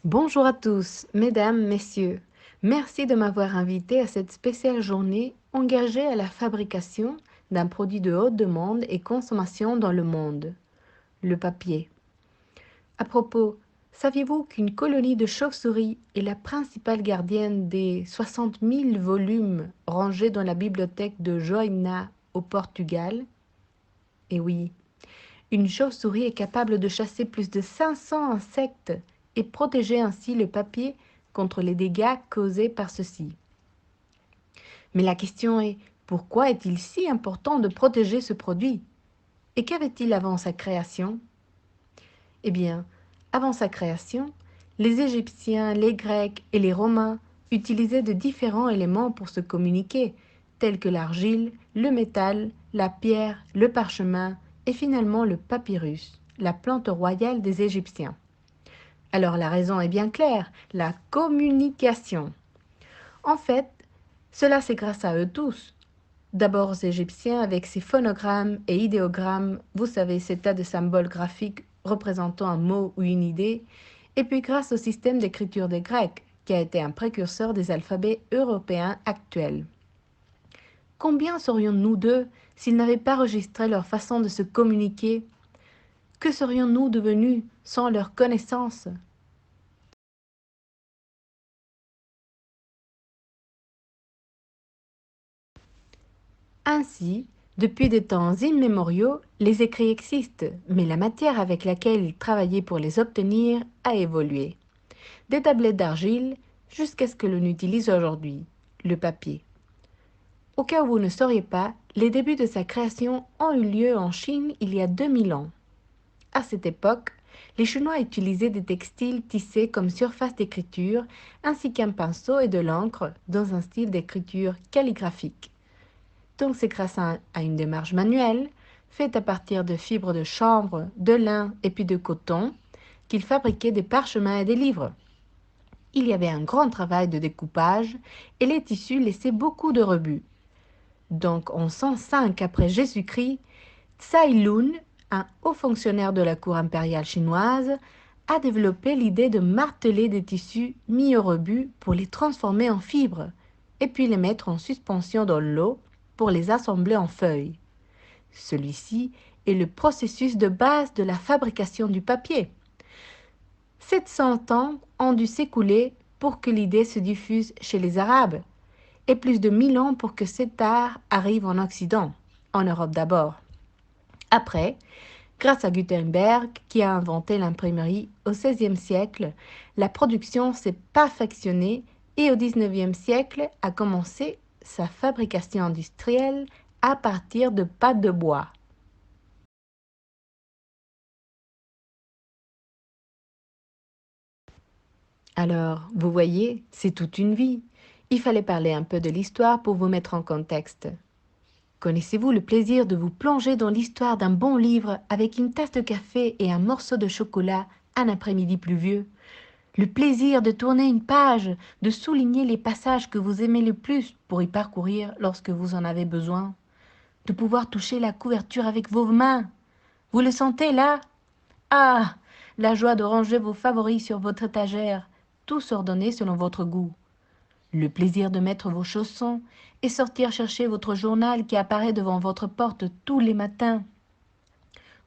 Bonjour à tous, mesdames, messieurs. Merci de m'avoir invité à cette spéciale journée engagée à la fabrication d'un produit de haute demande et consommation dans le monde, le papier. À propos, saviez-vous qu'une colonie de chauves-souris est la principale gardienne des 60 000 volumes rangés dans la bibliothèque de Joina au Portugal? Eh oui, une chauve-souris est capable de chasser plus de 500 insectes et protéger ainsi le papier contre les dégâts causés par ceux-ci. Mais la question est, pourquoi est-il si important de protéger ce produit? Et qu'avait-il avant sa création? Eh bien, avant sa création, les Égyptiens, les Grecs et les Romains utilisaient de différents éléments pour se communiquer, tels que l'argile, le métal, la pierre, le parchemin et finalement le papyrus, la plante royale des Égyptiens. Alors la raison est bien claire, la communication. En fait, cela c'est grâce à eux tous. D'abord aux Égyptiens avec ses phonogrammes et idéogrammes, vous savez, ces tas de symboles graphiques représentant un mot ou une idée, et puis grâce au système d'écriture des Grecs, qui a été un précurseur des alphabets européens actuels. Combien serions-nous d'eux s'ils n'avaient pas registré leur façon de se communiquer? Que serions-nous devenus sans leur connaissance? Ainsi, depuis des temps immémoriaux, les écrits existent, mais la matière avec laquelle ils travaillaient pour les obtenir a évolué. Des tablettes d'argile jusqu'à ce que l'on utilise aujourd'hui, le papier. Au cas où vous ne sauriez pas, les débuts de sa création ont eu lieu en Chine il y a 2000 ans. À cette époque, les Chinois utilisaient des textiles tissés comme surface d'écriture ainsi qu'un pinceau et de l'encre dans un style d'écriture calligraphique. Donc c'est grâce à une démarche manuelle, faite à partir de fibres de chanvre, de lin et puis de coton, qu'ils fabriquaient des parchemins et des livres. Il y avait un grand travail de découpage et les tissus laissaient beaucoup de rebuts. Donc en 105 après Jésus-Christ, Tsai Lun, un haut fonctionnaire de la cour impériale chinoise, a développé l'idée de marteler des tissus mis au rebut pour les transformer en fibres et puis les mettre en suspension dans l'eau pour les assembler en feuilles. Celui-ci est le processus de base de la fabrication du papier. 700 ans ont dû s'écouler pour que l'idée se diffuse chez les Arabes et plus de 1000 ans pour que cet art arrive en Occident, en Europe d'abord. Après, grâce à Gutenberg qui a inventé l'imprimerie au XVIe siècle, la production s'est perfectionnée et au XIXe siècle a commencé sa fabrication industrielle à partir de pâte de bois. Alors, vous voyez, c'est toute une vie. Il fallait parler un peu de l'histoire pour vous mettre en contexte. Connaissez-vous le plaisir de vous plonger dans l'histoire d'un bon livre avec une tasse de café et un morceau de chocolat un après-midi pluvieux? Le plaisir de tourner une page, de souligner les passages que vous aimez le plus pour y parcourir lorsque vous en avez besoin? De pouvoir toucher la couverture avec vos mains? Vous le sentez là? Ah! La joie de ranger vos favoris sur votre étagère, tous ordonnés selon votre goût. Le plaisir de mettre vos chaussons et sortir chercher votre journal qui apparaît devant votre porte tous les matins.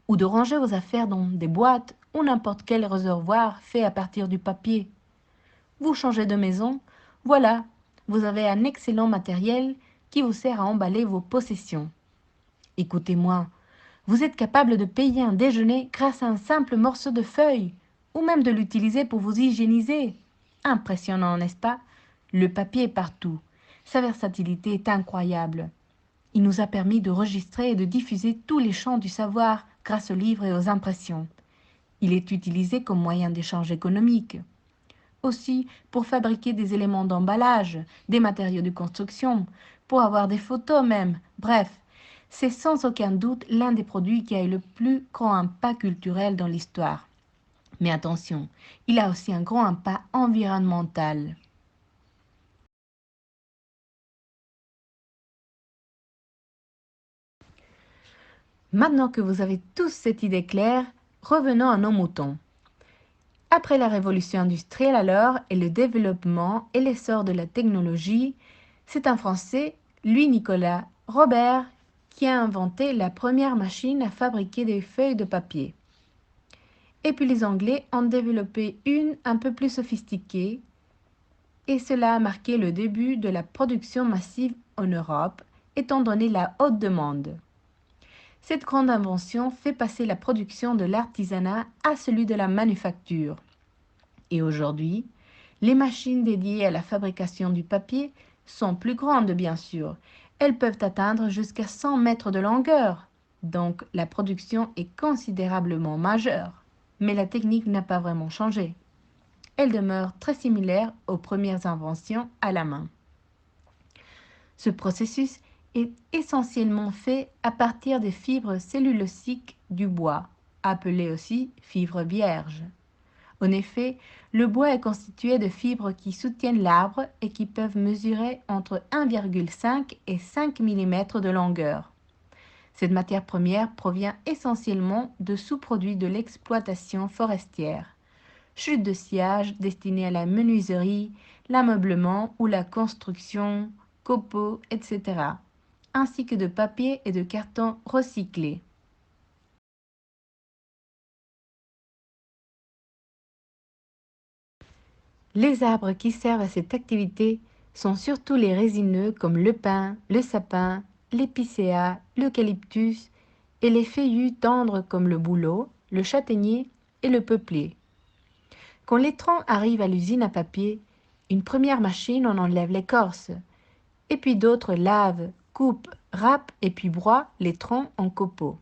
Ou de ranger vos affaires dans des boîtes ou n'importe quel réservoir fait à partir du papier. Vous changez de maison, voilà, vous avez un excellent matériel qui vous sert à emballer vos possessions. Écoutez-moi, vous êtes capable de payer un déjeuner grâce à un simple morceau de feuille, ou même de l'utiliser pour vous hygiéniser. Impressionnant, n'est-ce pas? Le papier est partout. Sa versatilité est incroyable. Il nous a permis de registrer et de diffuser tous les champs du savoir grâce aux livres et aux impressions. Il est utilisé comme moyen d'échange économique. Aussi pour fabriquer des éléments d'emballage, des matériaux de construction, pour avoir des photos même. Bref, c'est sans aucun doute l'un des produits qui a eu le plus grand impact culturel dans l'histoire. Mais attention, il a aussi un grand impact environnemental. Maintenant que vous avez tous cette idée claire, revenons à nos moutons. Après la révolution industrielle alors et le développement et l'essor de la technologie, c'est un Français, Louis-Nicolas Robert, qui a inventé la première machine à fabriquer des feuilles de papier. Et puis les Anglais en développé une un peu plus sophistiquée, et cela a marqué le début de la production massive en Europe, étant donné la haute demande. Cette grande invention fait passer la production de l'artisanat à celui de la manufacture. Et aujourd'hui, les machines dédiées à la fabrication du papier sont plus grandes, bien sûr. Elles peuvent atteindre jusqu'à 100 mètres de longueur. Donc, la production est considérablement majeure. Mais la technique n'a pas vraiment changé. Elle demeure très similaire aux premières inventions à la main. Ce processus est essentiellement fait à partir des fibres cellulosiques du bois, appelées aussi fibres vierges. En effet, le bois est constitué de fibres qui soutiennent l'arbre et qui peuvent mesurer entre 1,5 et 5 mm de longueur. Cette matière première provient essentiellement de sous-produits de l'exploitation forestière. Chutes de sciage destinées à la menuiserie, l'ameublement ou la construction, copeaux, etc., ainsi que de papier et de carton recyclés. Les arbres qui servent à cette activité sont surtout les résineux comme le pin, le sapin, l'épicéa, l'eucalyptus et les feuillus tendres comme le bouleau, le châtaignier et le peuplier. Quand les troncs arrivent à l'usine à papier, une première machine en enlève l'écorce, et puis d'autres lavent, coupent, râpent et puis broient les troncs en copeaux.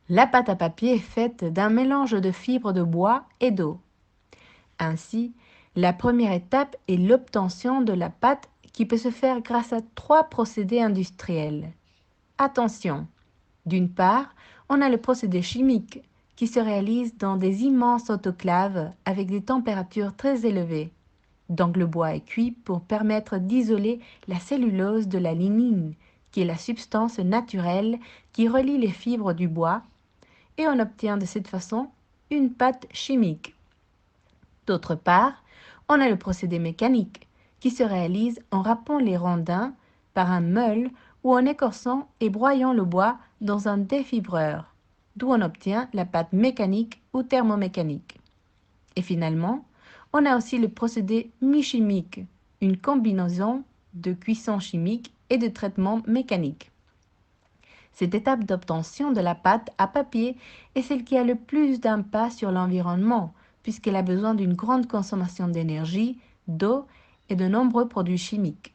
La pâte à papier est faite d'un mélange de fibres de bois et d'eau. Ainsi, la première étape est l'obtention de la pâte qui peut se faire grâce à 3 procédés industriels. Attention! D'une part, on a le procédé chimique qui se réalise dans des immenses autoclaves avec des températures très élevées. Donc le bois est cuit pour permettre d'isoler la cellulose de la lignine, qui est la substance naturelle qui relie les fibres du bois, et on obtient de cette façon une pâte chimique. D'autre part, on a le procédé mécanique, qui se réalise en râpant les rondins par un meule ou en écorçant et broyant le bois dans un défibreur, d'où on obtient la pâte mécanique ou thermomécanique. Et finalement, on a aussi le procédé mi-chimique, une combinaison de cuisson chimique et de traitement mécanique. Cette étape d'obtention de la pâte à papier est celle qui a le plus d'impact sur l'environnement, puisqu'elle a besoin d'une grande consommation d'énergie, d'eau et de nombreux produits chimiques.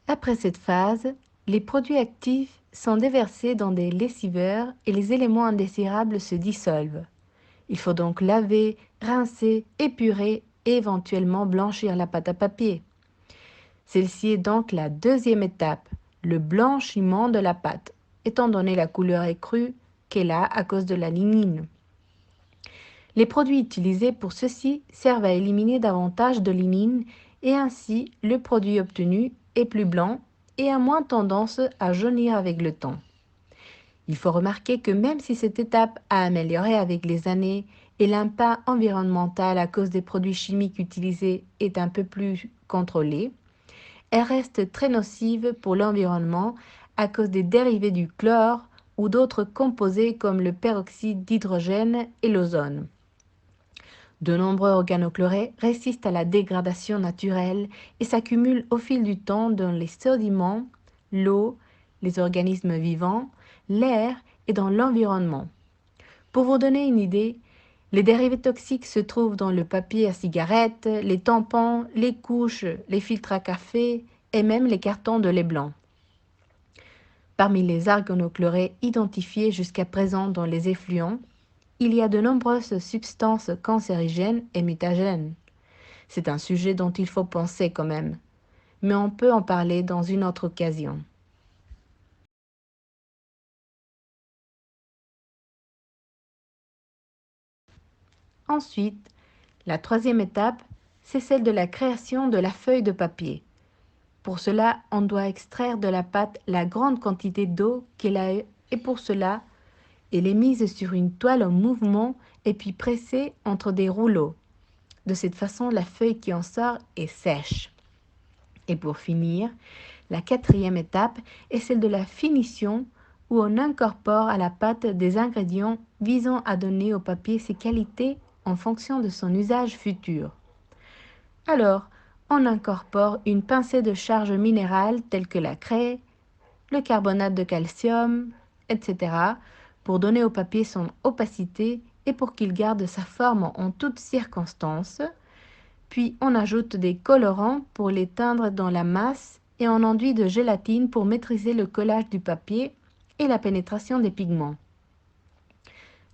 Après cette phase, les produits actifs sont déversés dans des lessiveurs et les éléments indésirables se dissolvent. Il faut donc laver, rincer, épurer et éventuellement blanchir la pâte à papier. Celle-ci est donc la deuxième étape, le blanchiment de la pâte, étant donné la couleur écrue qu'elle a à cause de la lignine. Les produits utilisés pour ceci servent à éliminer davantage de lignine et ainsi le produit obtenu est plus blanc et a moins tendance à jaunir avec le temps. Il faut remarquer que même si cette étape a amélioré avec les années et l'impact environnemental à cause des produits chimiques utilisés est un peu plus contrôlé, elle reste très nocive pour l'environnement à cause des dérivés du chlore ou d'autres composés comme le peroxyde d'hydrogène et l'ozone. De nombreux organochlorés résistent à la dégradation naturelle et s'accumulent au fil du temps dans les sédiments, l'eau, les organismes vivants, l'air et dans l'environnement. Pour vous donner une idée, les dérivés toxiques se trouvent dans le papier à cigarette, les tampons, les couches, les filtres à café et même les cartons de lait blanc. Parmi les organochlorés identifiés jusqu'à présent dans les effluents, il y a de nombreuses substances cancérigènes et mutagènes. C'est un sujet dont il faut penser quand même, mais on peut en parler dans une autre occasion. Ensuite, la troisième étape, c'est celle de la création de la feuille de papier. Pour cela, on doit extraire de la pâte la grande quantité d'eau qu'elle a et pour cela, elle est mise sur une toile en mouvement et puis pressée entre des rouleaux. De cette façon, la feuille qui en sort est sèche. Et pour finir, la quatrième étape est celle de la finition où on incorpore à la pâte des ingrédients visant à donner au papier ses qualités en fonction de son usage futur. Alors, on incorpore une pincée de charges minérales telles que la craie, le carbonate de calcium, etc. pour donner au papier son opacité et pour qu'il garde sa forme en toutes circonstances. Puis on ajoute des colorants pour les teindre dans la masse et un enduit de gélatine pour maîtriser le collage du papier et la pénétration des pigments.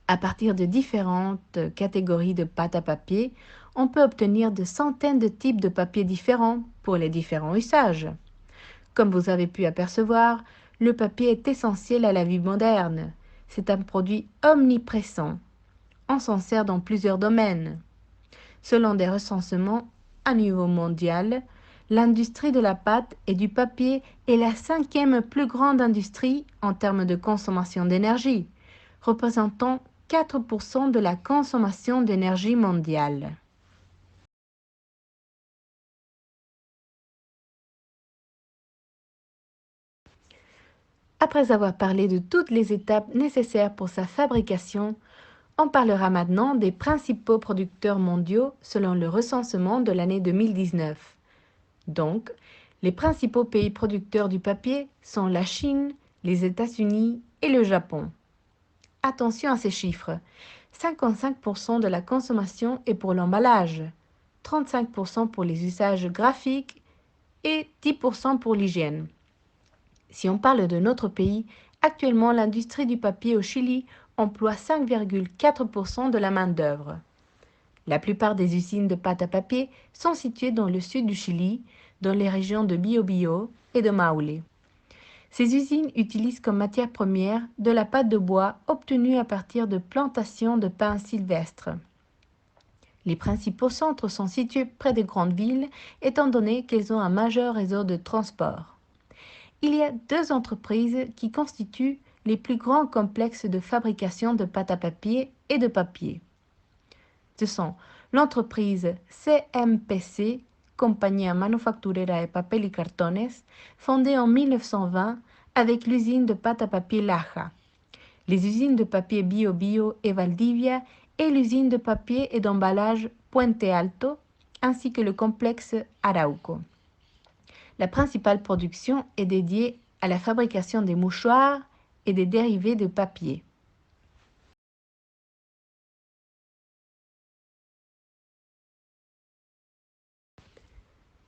À partir de différentes catégories de pâte à papier, on peut obtenir de centaines de types de papier différents pour les différents usages. Comme vous avez pu apercevoir, le papier est essentiel à la vie moderne. C'est un produit omniprésent. On s'en sert dans plusieurs domaines. Selon des recensements à niveau mondial, l'industrie de la pâte et du papier est la 5e plus grande industrie en termes de consommation d'énergie, représentant 4% de la consommation d'énergie mondiale. Après avoir parlé de toutes les étapes nécessaires pour sa fabrication, on parlera maintenant des principaux producteurs mondiaux selon le recensement de l'année 2019. Donc, les principaux pays producteurs du papier sont la Chine, les États-Unis et le Japon. Attention à ces chiffres. 55% de la consommation est pour l'emballage, 35% pour les usages graphiques et 10% pour l'hygiène. Si on parle de notre pays, actuellement l'industrie du papier au Chili emploie 5,4% de la main-d'œuvre. La plupart des usines de pâte à papier sont situées dans le sud du Chili, dans les régions de Biobío et de Maule. Ces usines utilisent comme matière première de la pâte de bois obtenue à partir de plantations de pins sylvestres. Les principaux centres sont situés près des grandes villes, étant donné qu'elles ont un majeur réseau de transport. Il y a 2 entreprises qui constituent les plus grands complexes de fabrication de pâte à papier et de papier. Ce sont l'entreprise CMPC, Compañía Manufacturera de Papel y Cartones, fondée en 1920 avec l'usine de pâte à papier Laja, les usines de papier Biobío et Valdivia et l'usine de papier et d'emballage Puente Alto, ainsi que le complexe Arauco. La principale production est dédiée à la fabrication des mouchoirs et des dérivés de papier.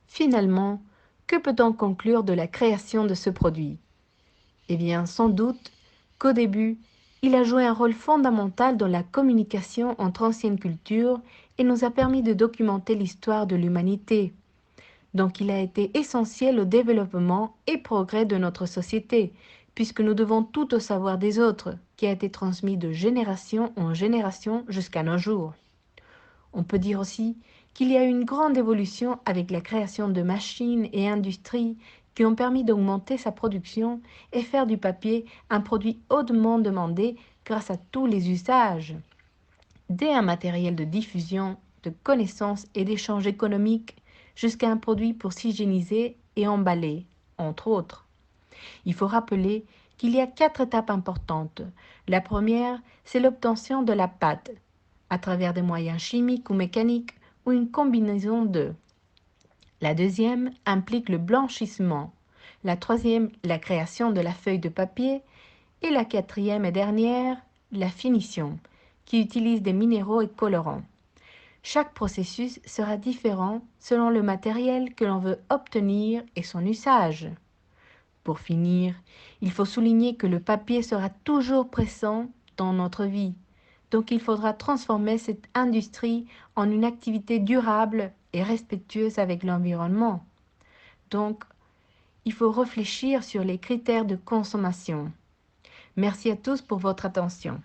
Finalement, que peut-on conclure de la création de ce produit? Eh bien, sans doute qu'au début, il a joué un rôle fondamental dans la communication entre anciennes cultures et nous a permis de documenter l'histoire de l'humanité. Donc il a été essentiel au développement et progrès de notre société, puisque nous devons tout au savoir des autres, qui a été transmis de génération en génération jusqu'à nos jours. On peut dire aussi qu'il y a eu une grande évolution avec la création de machines et industries qui ont permis d'augmenter sa production et faire du papier un produit hautement demandé grâce à tous les usages. Dès un matériel de diffusion, de connaissances et d'échanges économiques, jusqu'à un produit pour s'hygiéniser et emballer, entre autres. Il faut rappeler qu'il y a 4 étapes importantes. La première, c'est l'obtention de la pâte, à travers des moyens chimiques ou mécaniques ou une combinaison d'eux. La deuxième implique le blanchissement. La troisième, la création de la feuille de papier. Et la quatrième et dernière, la finition, qui utilise des minéraux et colorants. Chaque processus sera différent selon le matériel que l'on veut obtenir et son usage. Pour finir, il faut souligner que le papier sera toujours présent dans notre vie. Donc il faudra transformer cette industrie en une activité durable et respectueuse avec l'environnement. Donc, il faut réfléchir sur les critères de consommation. Merci à tous pour votre attention.